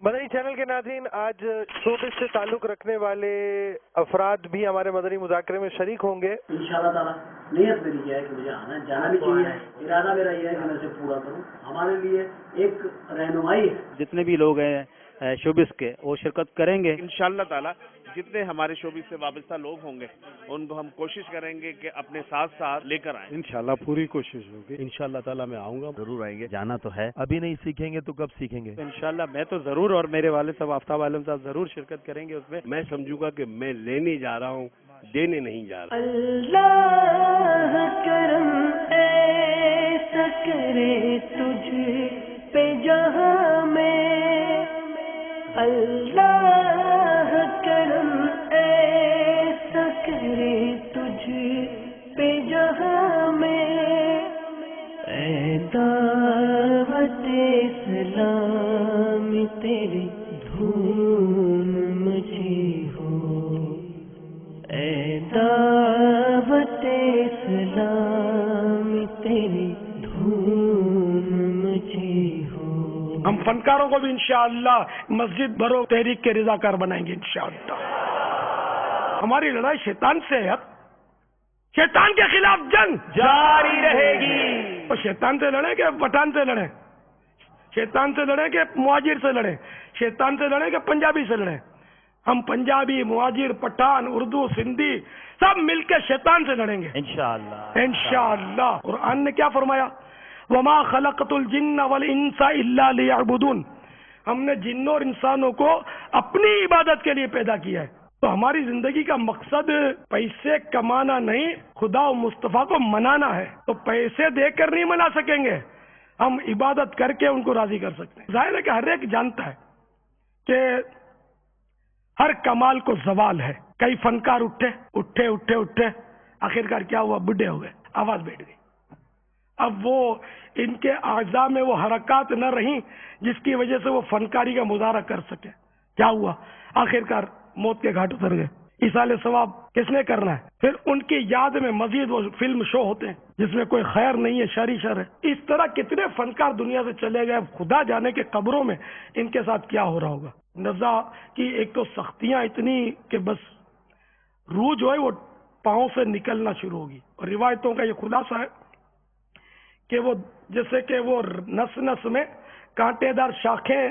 مدنی channel کے ناظرین، آج شوبز سے تعلق رکھنے والے افراد بھی ہمارے مدنی مذاکرے میں شریک ہوں گے انشاءاللہ تعالیٰ۔ نیت میری یہ ہے کہ مجھے آنا ہے، جانا بھی چاہیے، ارادہ میرا یہ ہے کہ میں اسے پورا کروں۔ ہمارے لیے ایک رہنمائی ہے۔ جتنے بھی لوگ ہیں شوبز کے وہ شرکت کریں گے انشاءاللہ تعالی۔ جتنے ہمارے شعبے سے وابستہ لوگ ہوں گے ان کو ہم کوشش کریں گے کہ اپنے ساتھ ساتھ لے کر آئیں۔ انشاءاللہ پوری کوشش ہوگی، انشاءاللہ تعالی میں آؤں گا، ضرور آئیں گے، جانا تو ہے، ابھی نہیں سیکھیں گے تو کب سیکھیں گے؟ انشاءاللہ میں تو ضرور، اور میرے والد صاحب آفتاب عالم صاحب ضرور شرکت کریں گے اس میں۔ میں سمجھوں گا کہ میں لینے جا رہا ہوں، دینے نہیں جا رہا۔ اللہ کرم ایسا کرے تجھ پہ جہاں میں، اللہ کرم ایسا کرے تجھ پہ جہاں میں، اے دعوت اسلام تیری دھوم مچی ہو، اے دعوت اسلام تیری دھوم مچی ہو۔ ہم فنکاروں کو بھی انشاءاللہ مسجد بھرو تحریک کے رضاکار بنائیں گے انشاءاللہ۔ ہماری لڑائی شیطان سے ہے، شیطان کے خلاف جنگ جاری رہے گی۔ اور شیطان سے لڑیں کہ پٹھان سے لڑیں، شیطان سے لڑیں کہ مہاجر سے لڑیں، شیطان سے لڑیں کہ پنجابی سے لڑیں؟ ہم پنجابی، مہاجر، پٹھان، اردو، سندھی سب مل کے شیطان سے لڑیں گے انشاءاللہ انشاءاللہ۔ قرآن نے کیا فرمایا؟ وما خلقت الجن والانس الا لیعبدون، ہم نے جنوں اور انسانوں کو اپنی عبادت کے لیے پیدا کیا ہے۔ تو ہماری زندگی کا مقصد پیسے کمانا نہیں، خدا و مصطفیٰ کو منانا ہے۔ تو پیسے دے کر نہیں منا سکیں گے، ہم عبادت کر کے ان کو راضی کر سکتے ہیں۔ ظاہر ہے کہ ہر ایک جانتا ہے کہ ہر کمال کو زوال ہے۔ کئی فنکار اٹھے آخرکار کیا ہوا؟ بڈھے ہو گئے، آواز بیٹھ گئی۔ اب وہ ان کے اعضاء میں وہ حرکات نہ رہیں جس کی وجہ سے وہ فنکاری کا مظاہرہ کر سکے۔ کیا ہوا؟ آخرکار موت کے گھاٹ اتر گئے۔ ایصال ثواب کس نے کرنا ہے؟ پھر ان کی یاد میں مزید وہ فلم شو ہوتے ہیں جس میں کوئی خیر نہیں ہے، شر ہی شر ہے۔ اس طرح کتنے فنکار دنیا سے چلے گئے، خدا جانے کے قبروں میں ان کے ساتھ کیا ہو رہا ہوگا۔ نزا کی ایک تو سختیاں اتنی کہ بس روح جو ہے وہ پاؤں سے نکلنا شروع ہوگی۔ اور روایتوں کا یہ خلاصہ ہے کہ وہ جیسے کہ وہ نس نس میں کانٹے دار شاخیں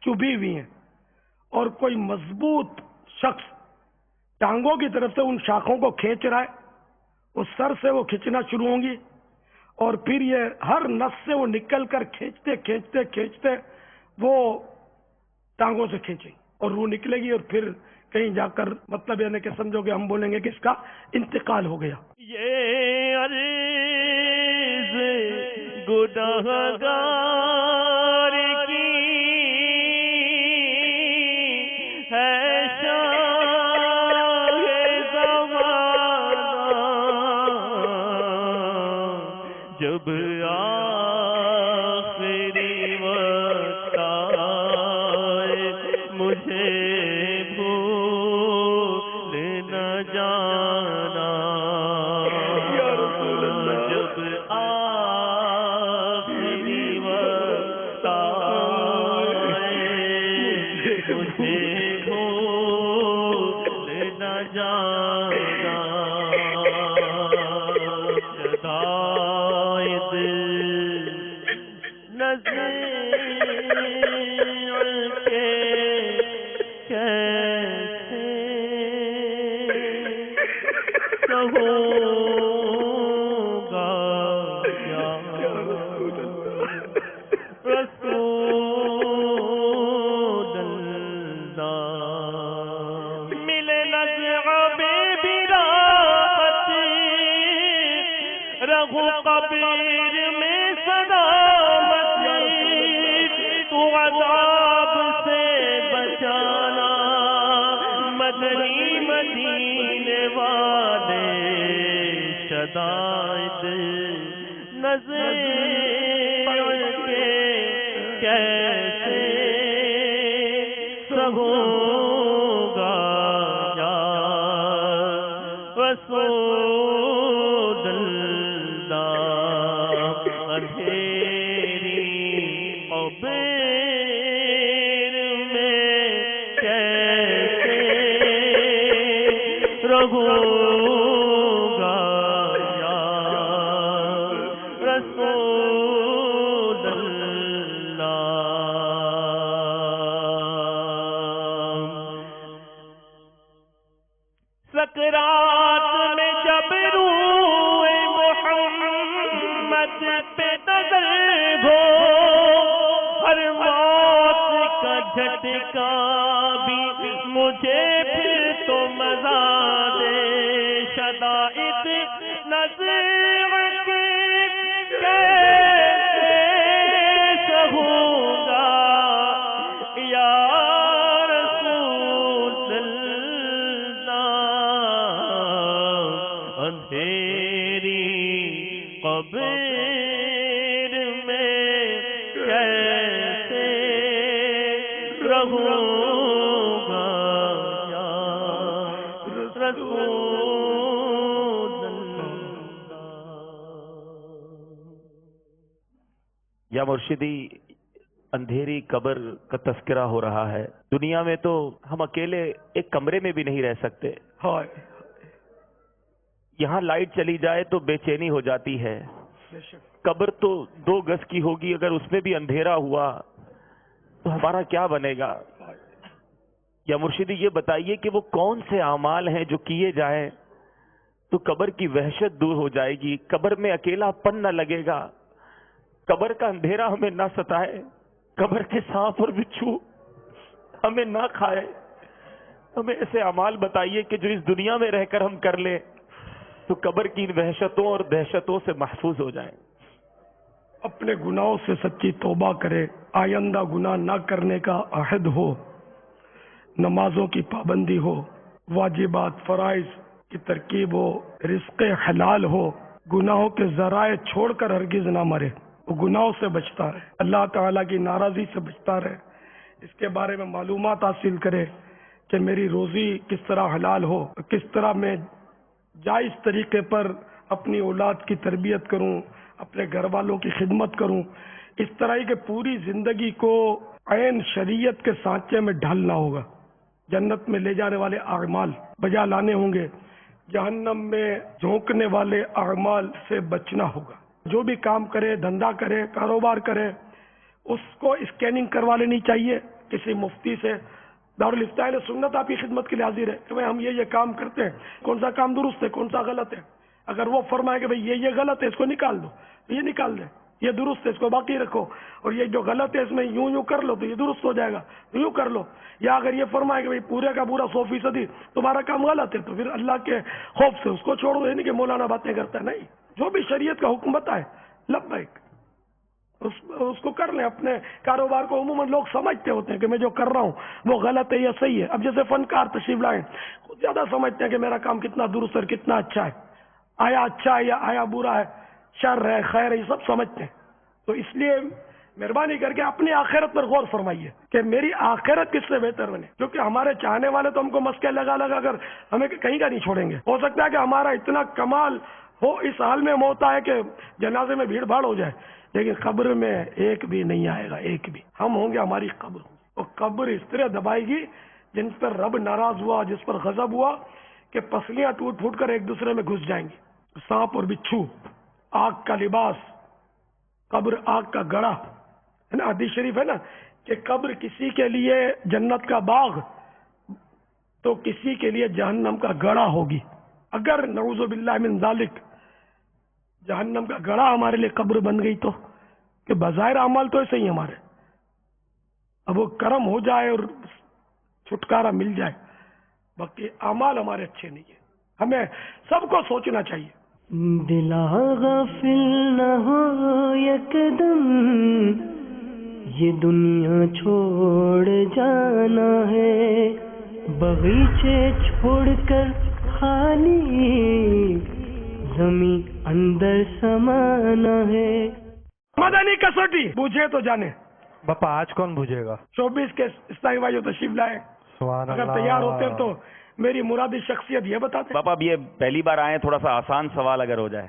چبھی ہوئی ہیں اور کوئی مضبوط شخص ٹانگوں کی طرف سے ان شاخوں کو کھینچ رہا ہے، اس سر سے وہ کھینچنا شروع ہوں گی اور پھر یہ ہر نس سے وہ نکل کر کھینچتے وہ ٹانگوں سے کھینچیں اور روح نکلے گی، اور پھر کہیں جا کر مطلب یعنی کہ سمجھو کہ ہم بولیں گے کہ اس کا انتقال ہو گیا۔ یہ عرض گناہگار کی ہے شاہ زمانہ، جب آخری وقت آئے مجھے بھول نہ جانا، جب آخری وقت آئے مجھے بھول نہ جانا، شدائد نظر کے کیسے کہوں گا کیا رسول اللہ، ملے نظر بے راحت رہو قبر میں سلامت، تو عذاب سے بچانا مدنی مدینے والے، شدائد نظر کے کیسے سہوں گا یا رسول اللہ، اندھیری قبر رہوں گا یا رسول اللہ. سکرات میں جب روح محمد پہ نظر ہو، ہر موت کا جھٹکا بھی مجھے پھر تو مزہ دے. شدائد نظر کے کیسے سہوں گا یا رسول اللہ. اندھیری قبر میں کیسے رہوں گا یا رسول اللہ. یا مرشدی، اندھیری قبر کا تذکرہ ہو رہا ہے. دنیا میں تو ہم اکیلے ایک کمرے میں بھی نہیں رہ سکتے. ہائے یہاں لائٹ چلی جائے تو بے چینی ہو جاتی ہے. قبر تو 2 گز کی ہوگی، اگر اس میں بھی اندھیرا ہوا تو ہمارا کیا بنے گا؟ یا مرشدی یہ بتائیے کہ وہ کون سے اعمال ہیں جو کیے جائیں تو قبر کی وحشت دور ہو جائے گی، قبر میں اکیلا پن نہ لگے گا، قبر کا اندھیرا ہمیں نہ ستائے، قبر کے سانپ اور بچھو ہمیں نہ کھائے. ہمیں ایسے اعمال بتائیے کہ جو اس دنیا میں رہ کر ہم کر لیں تو قبر کی ان وحشتوں اور دہشتوں سے محفوظ ہو جائیں. اپنے گناہوں سے سچی توبہ کرے، آئندہ گناہ نہ کرنے کا عہد ہو، نمازوں کی پابندی ہو، واجبات فرائض کی ترکیب ہو، رزق حلال ہو، گناہوں کے ذرائع چھوڑ کر ہرگز نہ مرے، وہ گناہوں سے بچتا رہے، اللہ تعالیٰ کی ناراضی سے بچتا رہے. اس کے بارے میں معلومات حاصل کرے کہ میری روزی کس طرح حلال ہو، کس طرح میں جائز طریقے پر اپنی اولاد کی تربیت کروں، اپنے گھر والوں کی خدمت کروں. اس طرح کہ پوری زندگی کو عین شریعت کے سانچے میں ڈھالنا ہوگا. جنت میں لے جانے والے اعمال بجا لانے ہوں گے، جہنم میں جھونکنے والے اعمال سے بچنا ہوگا. جو بھی کام کرے، دھندا کرے، کاروبار کرے، اس کو اسکیننگ کروا لینی چاہیے کسی مفتی سے. دارالفتاء اہل سنت آپ کی خدمت کے لیے حاضر ہے کہ بھائی ہم یہ کام کرتے ہیں، کون سا کام درست ہے، کون سا غلط ہے. اگر وہ فرمائے کہ بھائی یہ غلط ہے، اس کو نکال دو، یہ نکال دیں. یہ درست ہے، اس کو باقی رکھو، اور یہ جو غلط ہے اس میں یوں کر لو تو یہ درست ہو جائے گا، یوں کر لو. یا اگر یہ فرمائے کہ بھائی پورے کا پورا 100% تمہارا کام غلط ہے تو پھر اللہ کے خوف سے اس کو چھوڑ دو. یعنی کہ مولانا باتیں کرتا ہے، نہیں، جو بھی شریعت کا حکم بتائے لبیک اس کو کر لیں. اپنے کاروبار کو عموماً لوگ سمجھتے ہوتے ہیں کہ میں جو کر رہا ہوں وہ غلط ہے یا صحیح ہے. اب جیسے فنکار تشریف لائیں، خود زیادہ سمجھتے ہیں کہ میرا کام کتنا درست ہے، کتنا اچھا ہے، آیا اچھا ہے یا آیا برا ہے، شر ہے خیر ہے، یہ سب سمجھتے ہیں. تو اس لیے مہربانی کر کے اپنی آخرت پر غور فرمائیے کہ میری آخرت کس سے بہتر بنے. کیونکہ ہمارے چاہنے والے تو ہم کو مسکے لگا کر ہمیں کہیں کا نہیں چھوڑیں گے. ہو سکتا ہے کہ ہمارا اتنا کمال ہو، اس حال میں ہوتا ہے کہ جنازے میں بھیڑ بھاڑ ہو جائے، لیکن قبر میں ایک بھی نہیں آئے گا، ایک بھی. ہم ہوں گے، ہماری قبر ہوگی، اور قبر اس طرح دبائے گی جن پر رب ناراض ہوا، جس پر غضب ہوا کہ پسلیاں ٹوٹ پھوٹ کر ایک دوسرے میں گھس جائیں گی. سانپ اور بچھو، آگ کا لباس، قبر آگ کا گڑھا ہے نا. حدیث شریف ہے نا کہ قبر کسی کے لیے جنت کا باغ تو کسی کے لیے جہنم کا گڑھا ہوگی. اگر نعوذ باللہ من ذالک جہنم کا گڑھا ہمارے لیے قبر بن گئی تو کہ بظاہر اعمال تو ایسے ہی ہمارے، اب وہ کرم ہو جائے اور چھٹکارا مل جائے، باقی اعمال ہمارے اچھے نہیں ہیں. ہمیں سب کو سوچنا چاہیے. دلا غافل نہ ہو یکدم، یہ دنیا چھوڑ جانا ہے، باغیچے چھوڑ کر خالی زمین اندر سمانا ہے. مدنی کسوٹی بوجھے تو جانے. باپا آج کون بوجھے گا؟ 24 کے اسلامی بھائیوں تشریف لائے، سبحان اگر اللہ. تیار ہوتے ہیں تو میری مرادی شخصیت یہ بتاتے. باپا اب یہ پہلی بار آئے، تھوڑا سا آسان سوال اگر ہو جائے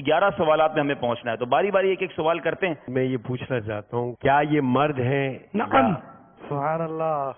11 سوالات میں ہمیں پہنچنا ہے تو باری باری ایک ایک سوال کرتے ہیں. میں یہ پوچھنا چاہتا ہوں کیا یہ مرد ہیں؟ نعم. سبحان اللہ.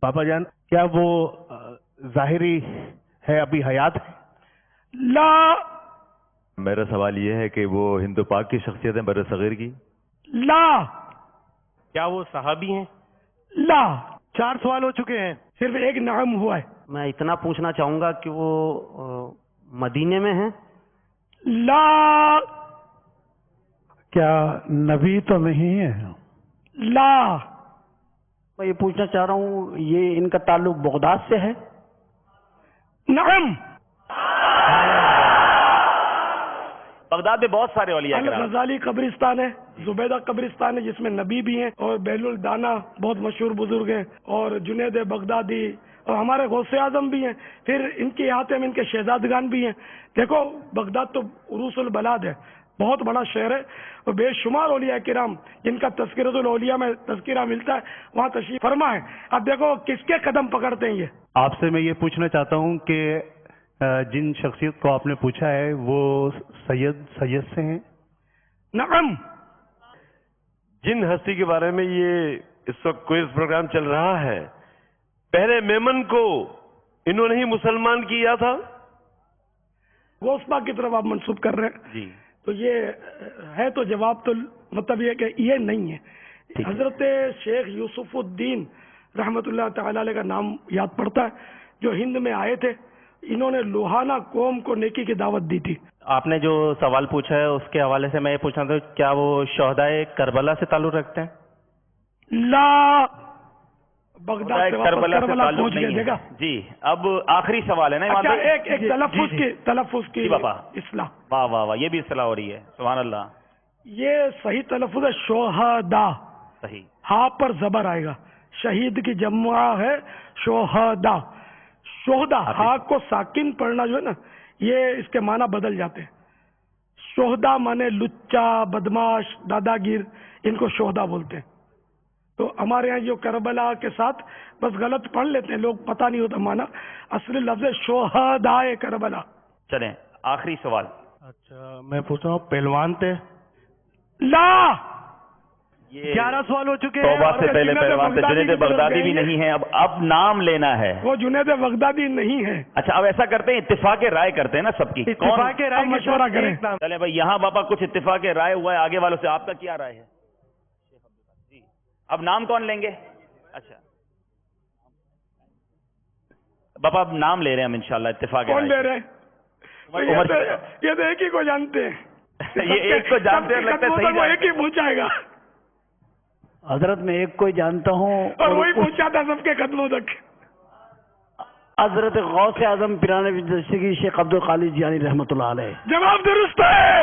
پاپا جان کیا وہ ظاہری ہے ابھی حیات ہے؟ لا میرا سوال یہ ہے کہ وہ ہند و پاک کی شخصیت ہے بر صغیر کی؟ لا کیا وہ صحابی ہیں؟ لا. 4 سوال ہو چکے ہیں. صرف ایک نعم ہوا ہے. میں اتنا پوچھنا چاہوں گا کہ وہ مدینے میں ہیں؟ لا کیا نبی تو نہیں ہے؟ لا. میں یہ پوچھنا چاہ رہا ہوں یہ ان کا تعلق بغداد سے ہے؟ نعم. بغداد میں بہت سارے اولیاء کرام. الغزالی قبرستان ہے, زبیدہ قبرستان ہے جس میں نبی بھی ہیں, اور بیل الدانا بہت مشہور بزرگ ہیں, اور جنید بغدادی اور ہمارے غوث اعظم بھی ہیں. پھر ان کے احاطے میں ان کے شہزادگان بھی ہیں. دیکھو بغداد تو عروس البلاد ہے, بہت بڑا شہر ہے, اور بے شمار اولیاء کرام جن کا تذکرۃ الاولیاء میں تذکرہ ملتا ہے وہاں تشریف فرما ہے. اب دیکھو کس کے قدم پکڑتے ہیں یہ. آپ سے میں یہ پوچھنا چاہتا ہوں کہ جن شخصیت کو آپ نے پوچھا ہے وہ سید سے ہیں؟ نعم. جن ہستی کے بارے میں یہ اس وقت کوئز پروگرام چل رہا ہے, پہلے میمن کو انہوں نے ہی مسلمان کیا تھا. غوث پاک کی طرف آپ منسوب کر رہے ہیں جی تو یہ ہے, تو جواب تو مطلب یہ کہ یہ نہیں ہے. حضرت شیخ یوسف الدین رحمت اللہ تعالی علیہ کا نام یاد پڑتا ہے, جو ہند میں آئے تھے. انہوں نے لوہانہ قوم کو نیکی کی دعوت دی تھی. آپ نے جو سوال پوچھا ہے اس کے حوالے سے میں یہ پوچھنا تھا کیا وہ شہدائے کربلا سے تعلق رکھتے ہیں؟ لا. بغداد سے کربلا سے کربلا تعلق پہنچ گئے. نہیں دیکھا. ہے. جی اب آخری سوال ہے نا. اچھا ایک تلفظ کی جی بابا. اصلاح. واہ واہ واہ, یہ بھی اصلاح ہو رہی ہے. سبحان اللہ. یہ صحیح تلفظ ہے شہداء. صحیح. ہاں پر زبر آئے گا. شہید کی جمع ہے شہداء. شہداء ہاں کو ساکن پڑھنا جو ہے نا یہ اس کے معنی بدل جاتے ہیں. شہداء مانے لچا, بدماش, داداگیر, ان کو شہداء بولتے ہیں. تو ہمارے یہاں جو کربلا کے ساتھ بس غلط پڑھ لیتے ہیں لوگ, پتہ نہیں ہوتا معنی. اصلی لفظ شہداء کربلا. چلیں آخری سوال. اچھا میں پوچھ رہا ہوں پہلوان تھے؟ لا. 11 سوال ہو چکے ہیں. توبہ سے پہلے جنید پہلوان تھے. بغدادی جنید بغدادی بھی گئے ہیں. نہیں ہے. اب نام لینا ہے. وہ جنید بغدادی نہیں ہے. اچھا اب ایسا کرتے ہیں اتفاق رائے کرتے ہیں نا سب کی. اتفاق رائے کے مشورہ ساتھ کریں. ایک نام. چلیں بھائی یہاں باپا کچھ اتفاق رائے ہوا ہے, آگے والوں سے آپ کا کیا رائے ہے؟ جی اب نام کون لیں گے؟ اچھا باپا اب نام لے رہے ہیں ہم انشاءاللہ اتفاق کون لے رائے. رہے ہیں؟ یہ تو ایک ہی کو جانتے ہیں. یہ ایک کو جانتے ہیں, لگتا ہے صحیح وہ جانتے ایک ہی پوچھائے گا, حضرت میں ایک کو جانتا ہوں اور وہی پوچھا تھا سب کے قدموں تک. حضرت غوث اعظم پیران دستگیر شیخ عبد القادر جیلانی رحمۃ اللہ علیہ. جواب درست ہے.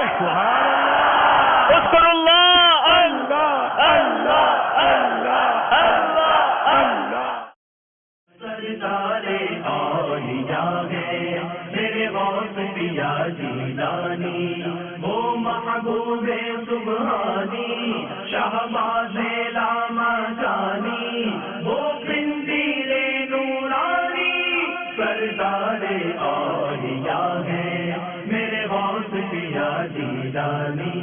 اذکر اللہ. اللہ اللہ اللہ اللہ اللہ. میرے غوث پیا جیلانی وہ محبوب سبحانی شہباز لامکانی وہ پنجیر نورانی سردار اولیاء ہے میرے غوث پیا جیلانی.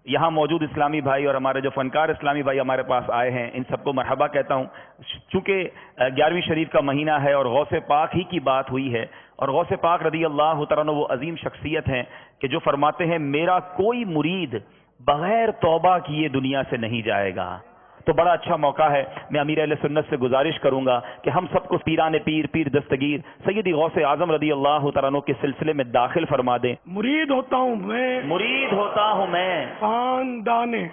یہاں موجود اسلامی بھائی اور ہمارے جو فنکار اسلامی بھائی ہمارے پاس آئے ہیں ان سب کو مرحبا کہتا ہوں. چونکہ 11ویں شریف کا مہینہ ہے اور غوث پاک ہی کی بات ہوئی ہے, اور غوث پاک رضی اللہ تعالیٰ عنہ وہ عظیم شخصیت ہیں کہ جو فرماتے ہیں میرا کوئی مرید بغیر توبہ کیے دنیا سے نہیں جائے گا. تو بڑا اچھا موقع ہے. میں امیر اہل سنت سے گزارش کروں گا کہ ہم سب کو پیران پیر پیر دستگیر سیدی غوث اعظم رضی اللہ تعالیٰ عنہ کے سلسلے میں داخل فرما دیں. مرید ہوتا ہوں میں, مرید ہوتا ہوں میں, خاندانے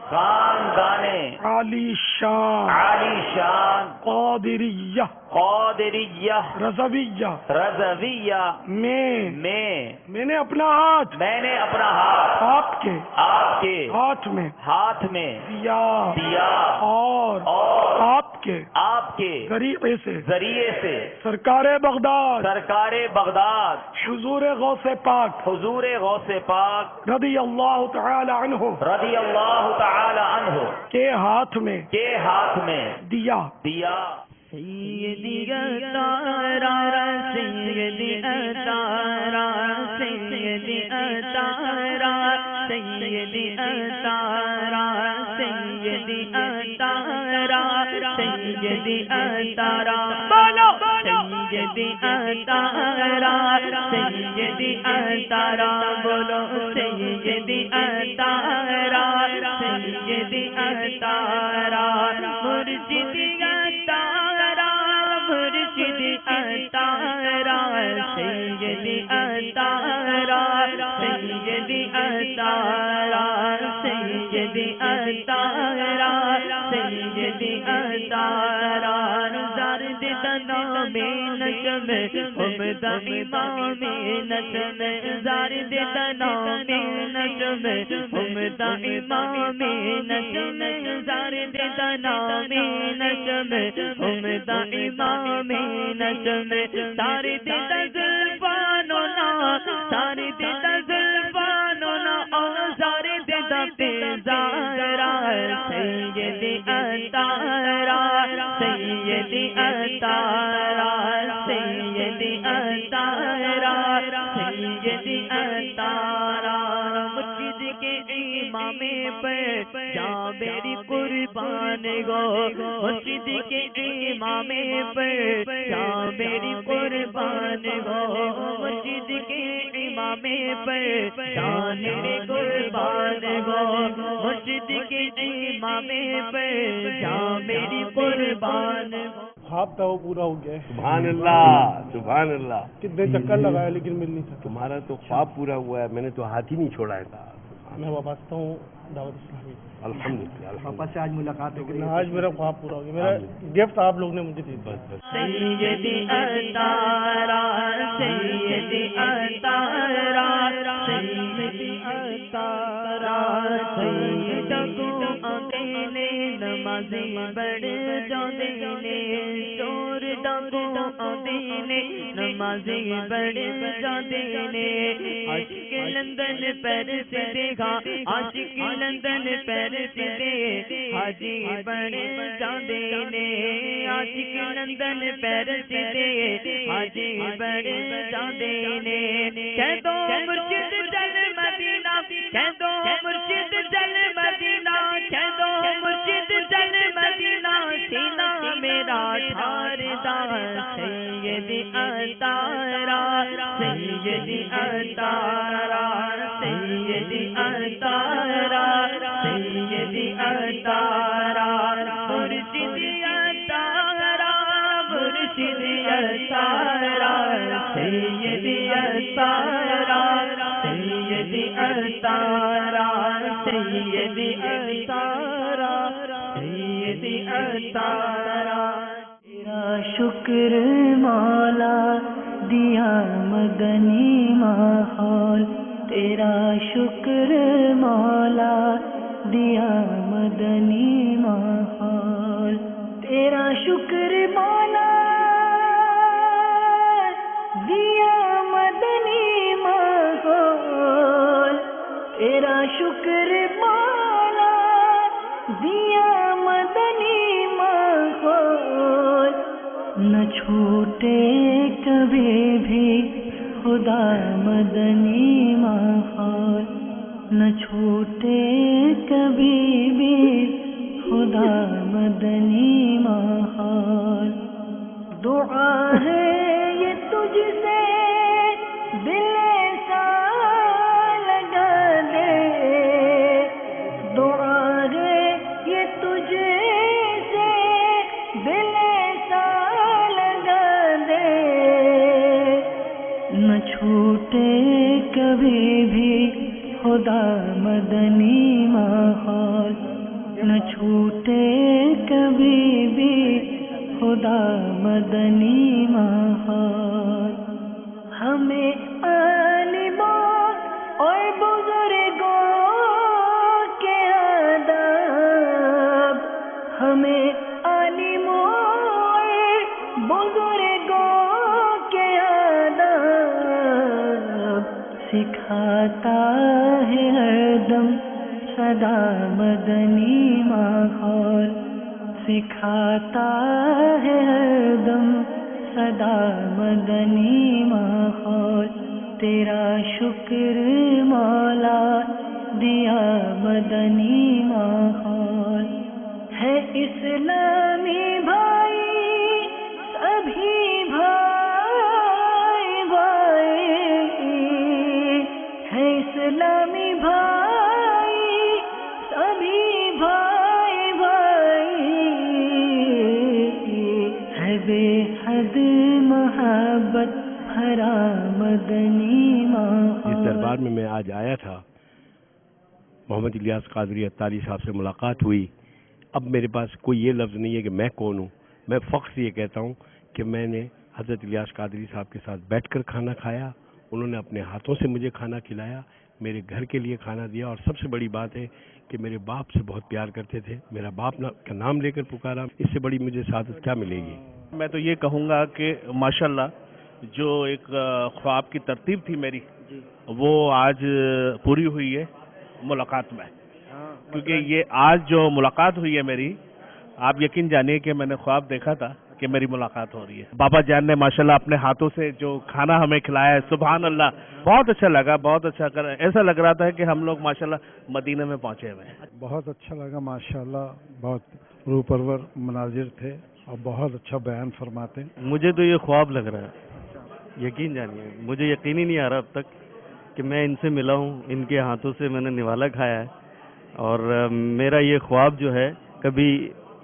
عالی شان عالی شان قادریہ قادریہ رضویہ رضویہ میں نے اپنا ہاتھ آپ کے ہاتھ میں ہاتھ میں دیا دیا اور آپ آپ کے ذریعے سے سرکار بغداد حضور غوث پاک رضی اللہ تعالی عنہ کے ہاتھ میں دیا سیدی اتارا سیدی اتارا سیدی اتارا سیدی اتارا سیدی اتارا سیدی اتارا بولو سیدی اتارا سیدی اتارا بولو سیدی اتارا سیدی اتارا مرشد سیدی اتارا سیدی اتارا سیدی اتارا سیدی اتارا سیدی اتارا زرد تنام نشم امدہ امام نشم زرد تنام نشم امدہ امام نشم زرد تنام نشم امدہ امام نشم سارے دل زلفانونا سارے دل زلفانونا سارے دل پیزارا سیدی اتارا سیدی اتارا سیدی اتارا سیدی اتارا مسجد کے امام پر جا میری قربان گو مسجد کے امام پر جا میری قربان گو مسجد کے امام پر جا میری قربان گو مسجد کے امام پر جا میری قربان خواب تھا وہ پورا ہو گیا ہے. سبحان اللہ سبحان اللہ. کتنے چکر لگائے لیکن مل نہیں سکتا. تمہارا تو خواب پورا ہوا ہے, میں نے تو ہاتھ ہی نہیں چھوڑا ہے. میں وابستہ ہوں دعوت اسلامی. الحمدللہ پاپا سے آج ملاقات ہو گئی. آج میرا خواب پورا ہو گیا. میرا گفٹ آپ لوگ نے مجھے دی. سیدی اتارا سیدی اتارا سیدی اتارا سیدکو اکیلے نمازی بڑھ جاندے نے چور ڈاکو اکیلے نمازی بڑھ جاندے نے عاشق لندن پیرس دیکھا عاشق لندن پیرس دے حاجی بڑھ جاندے نے عاشق لندن پیرس دے حاجی بڑھ جاندے نے کہہ دو مرشد چل مدینہ کہہ دو مرشد چل مدینہ کہہ دو مرشد چل مدینہ سینہ میرا ٹھاردا سیدی اتارا سیدی اتارا سیدی اتارا سیدی اتارا مرشد اتارا مرشد اتارا سیدی اتارا سیدی اتارا سیدی اتارا سیدی اتارا تیرا شکر مولا دیا مدنی ماحول تیرا شکر مولا دیا مدنی ماحول تیرا شکر مولا دیا مدنی ماحول تیرا شکر مولا دیا مدنی ماحول نہ چھوٹے کبھی بھی خدا مدنی ماحول نہ چھوٹے کبھی بھی خدا مدنی ماحول دعا ہے یہ تجھ سے دل ایسا لگا دے دعا ہے یہ تجھ سے دل ایسا لگا دے نہ چھوٹے کبھی بھی خدا مدنی ماحول نہ چھوٹے کبھی بھی خدا مدنی ماحول ہمیں عالموں اور بزرگوں کے آداب ہمیں عالموں سکھاتا ہے ہر دم سدا مدنی ماحول، سکھاتا ہے ہر دم سدا مدنی ماحول، تیرا شکر مولا دیا مدنی ماحول، ہے اسلامی بھائی سبھی بھائی بھائی، ہے اسلامی بھائی سبھی بھائی بھائی، ہے بے حد محبت بھرا مدنی ماحول۔ جس دربار میں آج آیا تھا، محمد الیاس قادری اتاری صاحب سے ملاقات ہوئی۔ اب میرے پاس کوئی یہ لفظ نہیں ہے کہ میں کون ہوں، میں فخر سے یہ کہتا ہوں کہ میں نے حضرت الیاس قادری صاحب کے ساتھ بیٹھ کر کھانا کھایا، انہوں نے اپنے ہاتھوں سے مجھے کھانا کھلایا، میرے گھر کے لیے کھانا دیا، اور سب سے بڑی بات ہے کہ میرے باپ سے بہت پیار کرتے تھے، میرا باپ کا نام لے کر پکارا، اس سے بڑی مجھے سعادت کیا ملے گی؟ میں تو یہ کہوں گا کہ ماشاءاللہ جو ایک خواب کی ترتیب تھی میری، وہ آج پوری ہوئی ہے ملاقات میں، کیونکہ یہ آج جو ملاقات ہوئی ہے میری، آپ یقین جانیے کہ میں نے خواب دیکھا تھا کہ میری ملاقات ہو رہی ہے۔ بابا جان نے ماشاءاللہ اپنے ہاتھوں سے جو کھانا ہمیں کھلایا ہے، سبحان اللہ، بہت اچھا لگا، بہت اچھا کر، ایسا لگ رہا تھا کہ ہم لوگ ماشاءاللہ مدینہ میں پہنچے ہوئے ہیں۔ بہت اچھا لگا ماشاءاللہ، بہت روح پرور مناظر تھے اور بہت اچھا بیان فرماتے ہیں۔ مجھے تو یہ خواب لگ رہا ہے، یقین جانیے، مجھے یقین ہی نہیں آ رہا اب تک کہ میں ان سے ملا ہوں، ان کے ہاتھوں سے میں نے نوالا کھایا ہے، اور میرا یہ خواب جو ہے کبھی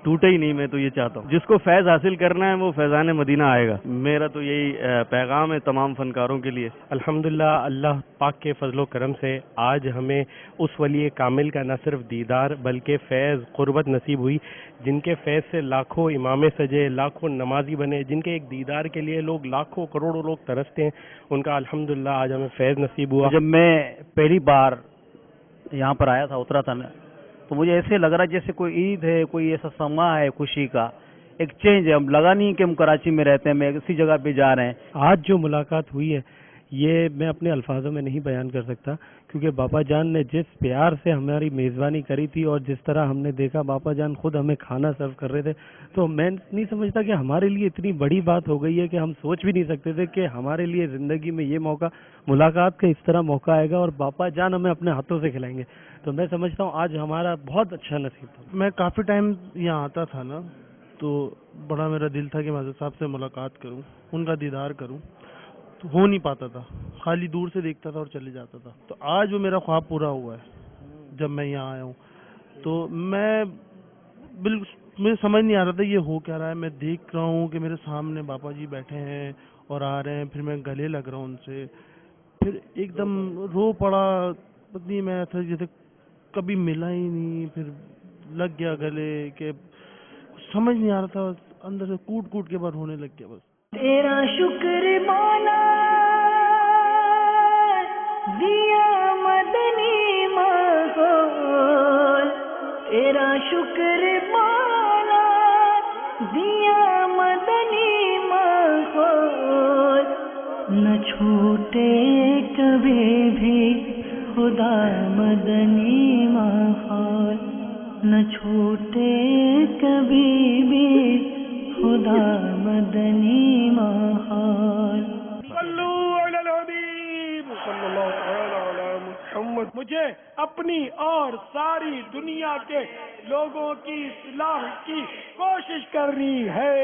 ٹوٹے ہی نہیں۔ میں تو یہ چاہتا ہوں جس کو فیض حاصل کرنا ہے وہ فیضان مدینہ آئے گا۔ میرا تو یہی پیغام ہے تمام فنکاروں کے لیے۔ الحمدللہ، اللہ پاک کے فضل و کرم سے آج ہمیں اس ولی کامل کا نہ صرف دیدار بلکہ فیض قربت نصیب ہوئی، جن کے فیض سے لاکھوں امام سجے، لاکھوں نمازی بنے، جن کے ایک دیدار کے لیے لوگ لاکھوں کروڑوں لوگ ترستے ہیں، ان کا الحمدللہ آج ہمیں فیض نصیب ہوا۔ جب میں پہلی بار یہاں پر آیا تھا، اترا تھا، تو مجھے ایسے لگ رہا جیسے کوئی عید ہے، کوئی ایسا سما ہے خوشی کا، ایک چینج ہے۔ ہم لگا نہیں کہ ہم کراچی میں رہتے ہیں، میں اسی جگہ پہ جا رہے ہیں۔ آج جو ملاقات ہوئی ہے یہ میں اپنے الفاظوں میں نہیں بیان کر سکتا، کیونکہ باپا جان نے جس پیار سے ہماری میزبانی کری تھی اور جس طرح ہم نے دیکھا باپا جان خود ہمیں کھانا سرو کر رہے تھے، تو میں نہیں سمجھتا کہ ہمارے لیے اتنی بڑی بات ہو گئی ہے کہ ہم سوچ بھی نہیں سکتے تھے کہ ہمارے لیے زندگی میں یہ موقع، ملاقات کا اس طرح موقع آئے گا اور باپا جان ہمیں اپنے ہاتھوں سے کھلائیں گے۔ تو میں سمجھتا ہوں آج ہمارا بہت اچھا نصیب تھا۔ میں کافی ٹائم یہاں آتا تھا نا، تو بڑا میرا دل تھا کہ میں حضرت صاحب سے ملاقات کروں، ان کا دیدار کروں، تو ہو نہیں پاتا تھا، خالی دور سے دیکھتا تھا اور چلے جاتا تھا۔ تو آج وہ میرا خواب پورا ہوا ہے جب میں یہاں آیا ہوں، تو میں بالکل، مجھے سمجھ نہیں آ رہا تھا یہ ہو کیا رہا ہے۔ میں دیکھ رہا ہوں کہ میرے سامنے باپا جی بیٹھے ہیں اور آ رہے ہیں، پھر میں گلے لگ رہا ہوں ان سے، پھر ایک دم رو پڑا، پتہ میں ایسا جیسے کبھی ملا ہی نہیں، پھر لگ گیا گلے، کہ سمجھ نہیں آ رہا تھا، اندر سے کوٹ کوٹ کے بعد ہونے لگ گیا بس۔ تیرا شکر مولا دیا مدنی ماحول، تیرا شکر مولا دیا مدنی ماحول، نہ چھوٹے کبھی بھی خدا مدنی ماحول، نہ چھوٹے کبھی بھی خدا مدنی ماحول۔ صلو علی الحبیب صلی اللہ تعالی علی محمد۔ مجھے اپنی اور ساری دنیا کے لوگوں کی اصلاح کی کوشش کرنی ہے۔